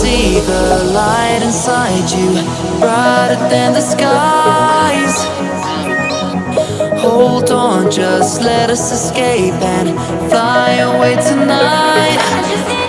see the light inside you, brighter than the skies. Hold on, just let us escape and fly away tonight.